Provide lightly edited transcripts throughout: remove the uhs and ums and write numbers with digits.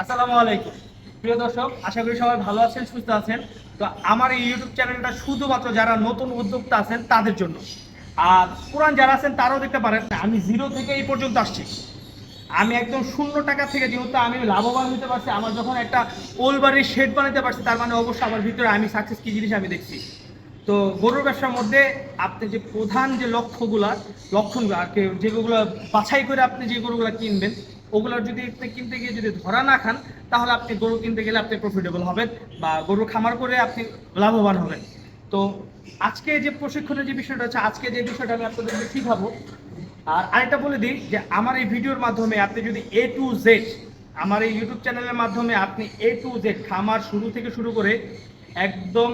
আসসালামু আলাইকুম প্রিয় দর্শক, আশা করি সবাই ভালো আছেন, সুস্থ আছেন। তো আমার এই ইউটিউব চ্যানেলটা শুধুমাত্র যারা নতুন উদ্যোক্তা আছেন তাদের জন্য। আর পুরান যারা আছেন তারাও দেখতে পারেন আমি জিরো থেকে এই পর্যন্ত আসছি। আমি একদম শূন্য টাকা থেকে যেহেতু আমি লাভবান হতে পারছি, আমার যখন একটা ওলবাড়ির শেড বানাতে পারছি, তার মানে অবশ্যই আমার ভিতরে আমি সাকসেস কি জিনিস আমি দেখছি। তো গরুর ব্যবসার মধ্যে আপনি যে প্রধান যে লক্ষণগুলো আর কি, যেগুলো বাছাই করে আপনি যে গরুগুলো কিনবেন, ওগুলোর যদি আপনি কিনতে গিয়ে যদি ধরা না খান, তাহলে আপনি গরু কিনতে গেলে আপনি প্রফিটেবল হবেন বা গরু খামার করে আপনি লাভবান হবেন। তো আজকে যে প্রশিক্ষণের যে বিষয়টা হচ্ছে, আজকে যে বিষয়টা আমি আপনাদেরকে শিখাবো। আর আরেকটা বলে দিই যে আমার এই ভিডিওর মাধ্যমে আপনি যদি A to Z, আমার এই ইউটিউব চ্যানেলের মাধ্যমে আপনি A to Z খামার শুরু থেকে শুরু করে একদম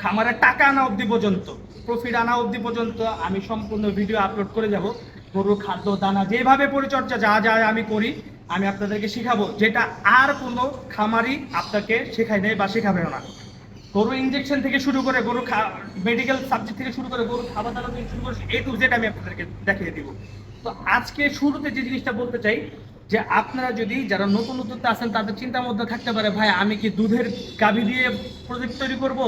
খামারের টাকা আনা অবধি পর্যন্ত, প্রফিট আনা অবধি পর্যন্ত আমি সম্পূর্ণ ভিডিও আপলোড করে যাব। গরুর খাদ্য দানা যেভাবে পরিচর্যা যা যা আমি করি, আমি আপনাদেরকে শেখাবো, যেটা আর কোনো খামারই আপনাকে শেখায় নেই বা শেখাবেও না। গরু ইনজেকশন থেকে শুরু করে গরু মেডিকেল সাবজেক্ট থেকে শুরু করে গরু খাবার দাবার থেকে শুরু করে A to Z আমি আপনাদেরকে দেখিয়ে দিব। তো আজকে শুরুতে যে জিনিসটা বলতে চাই, যে আপনারা যদি যারা নতুন উদ্যোক্তা আছেন তাদের চিন্তার মধ্যে থাকতে পারে, ভাই আমি কি দুধের গাভী দিয়ে প্রজেক্ট তৈরি করব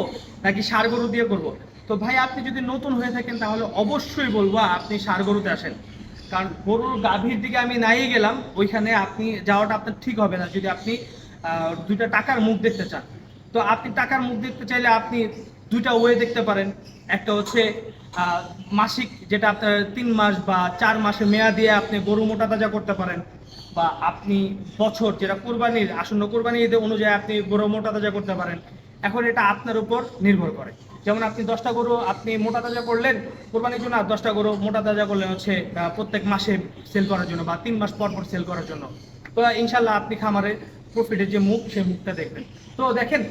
নাকি ষাঁড় গরু দিয়ে করব। তো ভাই আপনি যদি নতুন হয়ে থাকেন তাহলে অবশ্যই বলবো আপনি ষাঁড় গরুতে আসেন। কারণ গরুর গাভীর দিকে আমি নাই গেলাম, ওইখানে আপনি যাওয়াটা আপনার ঠিক হবে না যদি আপনি দুইটা টাকার মুখ দেখতে চান। তো আপনি টাকার মুখ দেখতে চাইলে আপনি দুইটা ওয়ে দেখতে পারেন। একটা হচ্ছে মাসিক, যেটা আপনার 3 মাস বা 4 মাসে মেয়াদ দিয়ে আপনি গরু মোটা তাজা করতে পারেন, বা আপনি বছর, যেটা কোরবানির আসন্ন কোরবানি ঈদের অনুযায়ী আপনি গরু মোটা তাজা করতে পারেন। এখন এটা আপনার উপর নির্ভর করে। যেমন আপনি 10টা গরু আপনি মোটা তাজা করলেন কোরবানির জন্য, আর 10টা গরু মোটা তাজা করলেন হচ্ছে প্রত্যেক মাসে সেল করার জন্য বা 3 মাস পর পর সেল করার জন্য। তো ইনশাল্লাহ আপনি খামারে প্রফিটের যে মুখ, সেই মুখটা দেখবেন। তো দেখেন,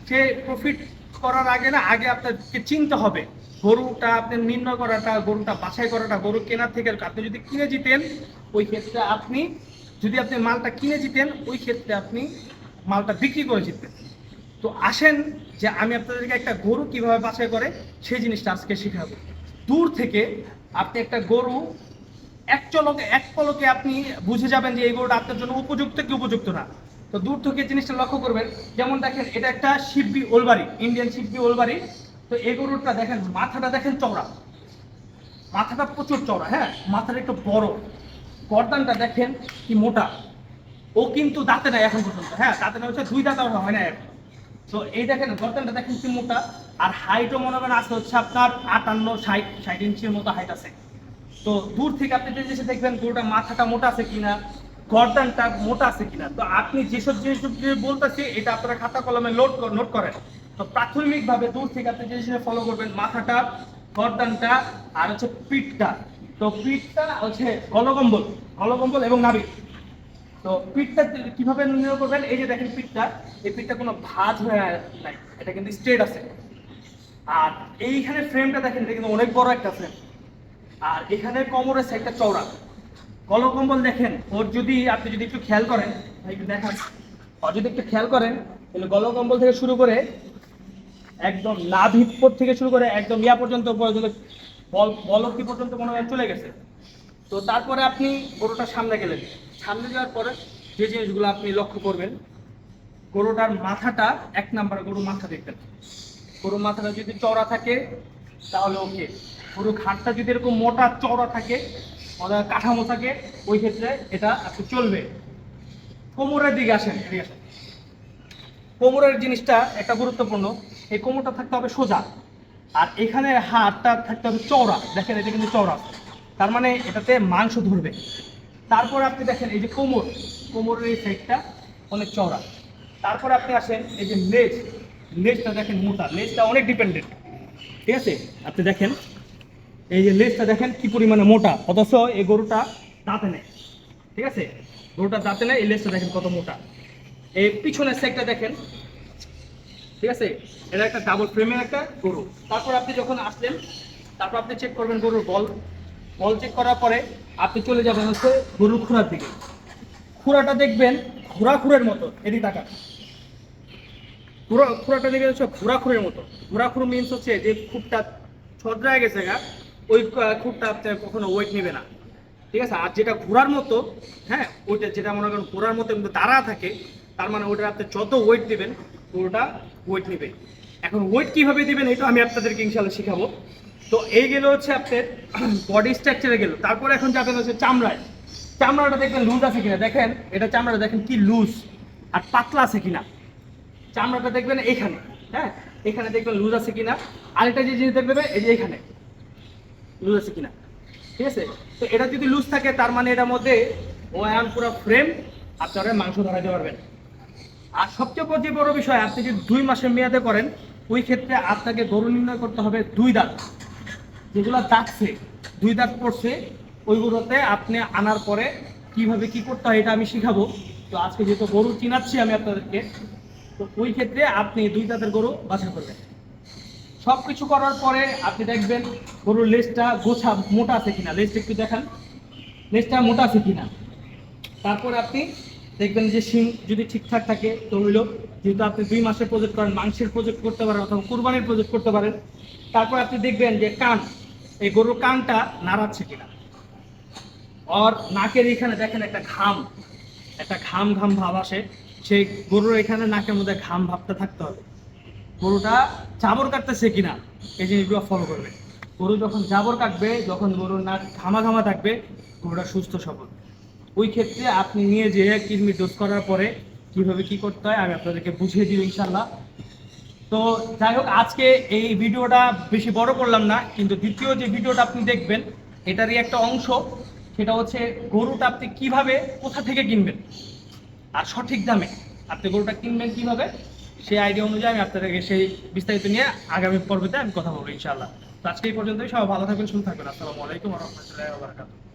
সে প্রফিট করার আগে না, আগে আপনাকে চিনতে হবে গরুটা আপনি নির্ণয় করাটা, গরুটা বাছাই করাটা। গরু কেনার থেকে আপনি যদি কিনে জিতেন, ওই ক্ষেত্রে আপনি, যদি আপনি মালটা কিনে জিতেন, ওই ক্ষেত্রে আপনি মালটা বিক্রি করে জিতবেন। তো আসেন যে আমি আপনাদেরকে একটা গরু কিভাবে বাছাই করে সেই জিনিসটা আজকে শেখাবো। দূর থেকে আপনি একটা গরু এক পলকে আপনি বুঝে যাবেন যে এই গরুটা আপনার জন্য উপযুক্ত কি উপযুক্ত না। তো দূর থেকে জিনিসটা লক্ষ্য করবেন। যেমন দেখেন, এটা একটা শিববি ওলবাড়ি, ইন্ডিয়ান শিববি ওলবাড়ি। তো এই গরুটা দেখেন, মাথাটা দেখেন চওড়া, মাথাটা প্রচুর চওড়া, হ্যাঁ মাথাটা একটু বড়। গর্দানটা দেখেন কি মোটা। ও কিন্তু দাঁতে নাই এখন পর্যন্ত, হ্যাঁ দাঁতে না হচ্ছে 2 দাঁত হয় না এখন। তো এই দেখেন গর্দানটা দেখেন কি মোটা। আর হাইটও মনে করেন আছে হচ্ছে আপনার 58-60 ইঞ্চির মতো হাইট আছে। তো দূর থেকে আপনি যে জিনিসটা দেখবেন, গরুটা মাথাটা মোটা আছে কিনা, গর্দানটা মোটা আছে কিনা। তো আপনি যেসব জিনিস বলতেছি, এটা আপনারা খাতা কলমে নোট করেন। তো প্রাথমিকভাবে দূর থেকে আপনি যে জিনিসটা ফলো করবেন, মাথাটা, গর্দানটা, আর হচ্ছে পিঠটা। তো পিঠটা হচ্ছে গলকম্বল, গলকম্বল এবং নাভি। তো পিঠটা কিভাবে নির্ণয় করবেন, এই যে দেখেন পিঠটা, এই পিঠটা কোনো ভাঁজ হয়ে নাই, এটা কিন্তু স্ট্রেট আছে। আর এইখানে ফ্রেমটা দেখেন, এটা কিন্তু অনেক বড় একটা ফ্রেম। আর এখানে কোমরের সাইডটা চওড়া। গলকম্বল দেখেন, ওর যদি আপনি যদি একটু খেয়াল করেন, একটু দেখান, আর যদি একটু খেয়াল করেন, তাহলে গলকম্বল থেকে শুরু করে একদম নাভি থেকে শুরু করে একদম ইয়া পর্যন্ত পর্যন্ত বলকি পর্যন্ত মনে হয় চলে গেছে। তো তারপরে আপনি গরুটার সামনে গেলেন, সামনে যাওয়ার পরে যে জিনিসগুলো আপনি লক্ষ্য করবেন, গরুটার মাথাটা, 1 নম্বরে গরুর মাথা দেখবেন। গরুর মাথাটা যদি চওড়া থাকে তাহলে ওকে। গরুর ঘাটটা যদি এরকম মোটা চওড়া থাকে, কাঠামো থাকে, ওই ক্ষেত্রে এটা আপনি চলবে। কোমরের দিকে আসেন, এদিকে আসেন। কোমরের জিনিসটা একটা গুরুত্বপূর্ণ। এই কোমরটা থাকতে হবে সোজা, আর এখানে হাতটা থাকতে হবে চওড়া। দেখেন এটা কিন্তু চওড়া, তার মানে এটাতে মাংস ধরবে। তারপর আপনি দেখেন এই যে কোমরের এই সাইডটা অনেক চওড়া। তারপর আপনি আসেন এই যে লেজটা দেখেন মোটা, লেজটা অনেক ডিপেন্ডেন্ট, ঠিক আছে। আপনি দেখেন এই যে লেজটা দেখেন কি পরিমাণে মোটা, অথচ এই গরুটা দাঁতে নেই, ঠিক আছে। গরুটা দাঁতে নেই, এই লেজটা দেখেন কত মোটা। এই পিছনের সাইডটা দেখেন, ঠিক আছে। এটা একটা ডাবল ফ্রেমের একটা গরু। তারপর আপনি যখন আসলেন, তারপর আপনি চেক করবেন গরুর বল। বল চেক করার পরে আপনি চলে যাবেন হচ্ছে গরুর খুরার দিকে। খুরাটা দেখবেন খুরের মতো, এদিকে তাকান। খুরাটা দেখবেন হচ্ছে খুরের মতো। খুর মিনস হচ্ছে যে খুবটা ছদ্রায় গেছে গা, ওই খুবটা আপনি কখনো ওয়েট নেবে না। ঠিক আছে। আর যেটা ঘোরার মতো, হ্যাঁ, ওইটা যেটা মনে করেন ঘোরার মতো কিন্তু দাঁড়া থাকে, তার মানে ওটা আপনি যত ওয়েট দিবেন পুরোটা ওয়েট নেবে। এখন ওয়েট কিভাবে দিবেন এটা আমি আপনাদেরকে ইনশাল্লাহ শিখাবো। তো এই গেল হচ্ছে আপনার বডি স্ট্রাকচারে গেল। তারপরে এখন যাবেন হচ্ছে চামড়ায়। চামড়াটা দেখবেন লুজ আছে কিনা, দেখেন এটা চামড়াটা দেখেন কি লুজ আর পাতলা আছে কিনা। চামড়াটা দেখবেন এইখানে, হ্যাঁ, এখানে দেখবেন লুজ আছে কিনা। আরেকটা যে জিনিস দেখবেন এই যে এখানে লুজ আছে কিনা, ঠিক আছে। তো এটা যদি লুজ থাকে তার মানে এটার মধ্যে ওয়ান পুরো ফ্রেম আপনারা মাংস ধরাইতে পারবেন। আর সবচেয়ে যে বড় বিষয়, আপনি যদি 2 মাসের মেয়াদে করেন ওই ক্ষেত্রে আপনাকে গরু নির্ণয় করতে হবে 2 দাঁত, যেগুলো দাঁতছে 2 দাঁত পড়ছে ওইগুলোতে আপনি আনার পরে কিভাবে কি করতে হয় এটা আমি শিখাবো। তো আজকে যেহেতু গরু চিনাচ্ছি আমি আপনাদেরকে, তো ওই ক্ষেত্রে আপনি 2 দাঁতের গরু বাছাই করবেন। সব কিছু করার পরে আপনি দেখবেন গরুর লেজটা গোছা মোটা আছে কিনা, লেজটা একটু দেখান, লেজটা মোটা আছে কিনা। তারপরে আপনি দেখবেন যে শিং যদি ঠিকঠাক থাকে তো হইলো, যেহেতু আপনি 2 মাসের প্রজেক্ট করেন, মাংসের প্রজেক্ট করতে পারেন অথবা কুরবানির প্রজেক্ট করতে পারেন। তারপর আপনি দেখবেন যে কান, এই গরুর কানটা নাড়াচ্ছে কিনা। আর নাকের এখানে দেখেন একটা ঘাম, একটা ঘাম ঘাম ভাব আসে, সেই গরুর এখানে নাকের মধ্যে ঘাম ভাবটা থাকতে হবে। গরুটা জাবর কাটতেছে কিনা এই জিনিসগুলো ফলো করবে। গরু যখন জাবর কাটবে, যখন গরুর নাক ঘামা ঘামা থাকবে, গরুটা সুস্থ সবল। ওই ক্ষেত্রে আপনি নিয়ে যেয়ে কৃমি ডোজ করার পরে কিভাবে কি করতে হয় আমি আপনাদেরকে বুঝিয়ে দিব ইনশাল্লাহ। তো যাই হোক, আজকে এই ভিডিওটা বেশি বড় করলাম না, কিন্তু দ্বিতীয় যে ভিডিওটা আপনি দেখবেন এটারই একটা অংশ, সেটা হচ্ছে গরুটা আপনি কিভাবে কোথা থেকে কিনবেন আর সঠিক দামে আপনি গরুটা কিনবেন কিভাবে, সেই আইডিয়া অনুযায়ী আমি আপনাদেরকে সেই বিস্তারিত নিয়ে আগামী পর্বতে আমি কথা বলবো ইনশাআল্লাহ। তো আজকে এই পর্যন্তই, সবাই ভালো থাকবেন, সুস্থ থাকবেন। আসসালামু আলাইকুম ওয়া রাহমাতুল্লাহি ওয়া বারাকাতুহু।